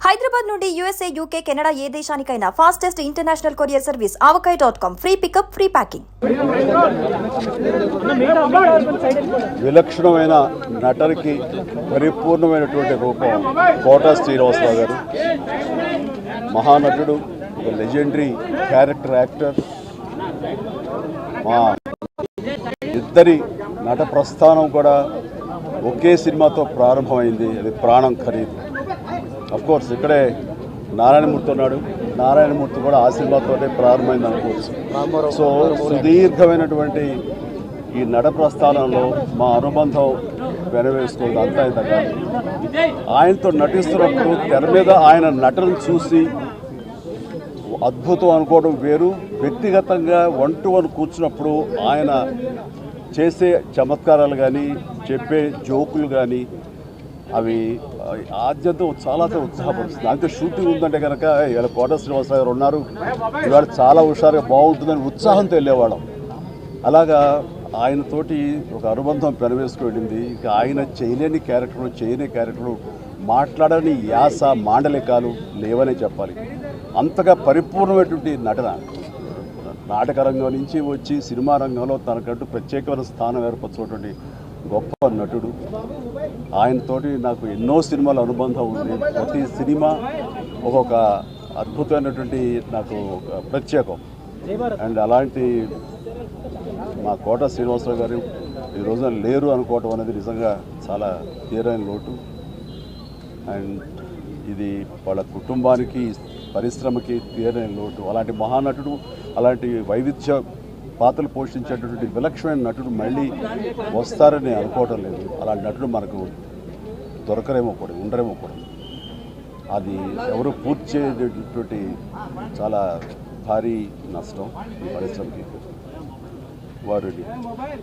హైదరాబాద్ నుండి USA, UK, Canada ఏ దేశానికైనా fastest international courier service avocai.com. Free pickup, free packing. విలక్షణమైన నటనకి పరిపూర్ణమైనటువంటి రూపం కోట శ్రీనివాసరావు గారు. మహానటుడు, ఒక లెజెండరీ క్యారెక్టర్ యాక్టర్. మా ఇద్దరి నట ప్రస్థానం కూడా ఒకే సినిమాతో ప్రారంభమైంది, అది ప్రాణం ఖరీదు. అఫ్కోర్స్ ఇక్కడే నారాయణమూర్తి ఉన్నాడు, నారాయణమూర్తి కూడా ఆ సినిమాతోనే ప్రారంభమైంది అనుకోవచ్చు. సో సుదీర్ఘమైనటువంటి ఈ నట ప్రస్థానంలో మా అనుబంధం వెనవేసుకుంది అంతా ఇంత కాదు. ఆయనతో నటిస్తున్నప్పుడు తెర మీద ఆయన నటనను చూసి అద్భుతం అనుకోవడం వేరు, వ్యక్తిగతంగా వన్ టు వన్ కూర్చున్నప్పుడు ఆయన చేసే చమత్కారాలు కానీ చెప్పే జోకులు కానీ అవి ఆద్యంతం చాలా ఉత్సాహపరుస్తుంది. అంతే షూటింగ్ ఉందంటే కనుక ఇవాళ కోట శ్రీనివాసరావు గారు ఉన్నారు, ఇవాళ చాలా హుషారుగా బాగుంటుందని ఉత్సాహంతో వెళ్ళేవాళ్ళం. అలాగా ఆయనతోటి ఒక అనుబంధం పెనవేసుకువెళ్ళింది. ఇక ఆయన చేయలేని క్యారెక్టర్లు, చేయని క్యారెక్టర్లు, మాట్లాడని యాస మాండలికాలు లేవనే చెప్పాలి. అంతగా పరిపూర్ణమైనటువంటి నటన. నాటక రంగం నుంచి వచ్చి సినిమా రంగంలో తనకంటూ ప్రత్యేకమైన స్థానం ఏర్పరచుకున్నటువంటి గొప్ప నటుడు. ఆయనతోటి నాకు ఎన్నో సినిమాల అనుబంధం ఉంది. ప్రతి సినిమా ఒక్కొక్క అద్భుతమైనటువంటి నాకు ప్రత్యేకం. అండ్ అలాంటి మా కోట శ్రీనివాసరావు గారు ఈ రోజున లేరు అనుకోవటం అనేది నిజంగా చాలా తీరని లోటు. అండ్ ఇది వాళ్ళ కుటుంబానికి, పరిశ్రమకి తీరని లోటు. అలాంటి మహానటుడు, అలాంటి వైవిధ్య పాత్రలు పోషించేటటువంటి విలక్షణమైన నటుడు మళ్ళీ వస్తారని అనుకోవటం లేదు. అలాంటి నటుడు మనకు దొరకరేమో కూడా, ఉండరేమో కూడా. అది ఎవరు పూర్తి చేయటువంటి చాలా భారీ నష్టం ఈ పరిశ్రమకి.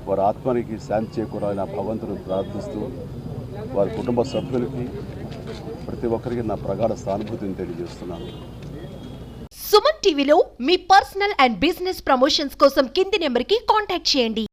వారి ఆత్మనికి శాంతి చేకూరాలని ఆ భగవంతుని ప్రార్థిస్తూ వారి కుటుంబ సభ్యులకి ప్రతి ఒక్కరికి నా ప్రగాఢ సానుభూతిని తెలియజేస్తున్నాను. సుమన్ టీవీలో మీ పర్సనల్ అండ్ బిజినెస్ ప్రమోషన్స్ కోసం కింది నెంబర్కి కాంటాక్ట్ చేయండి.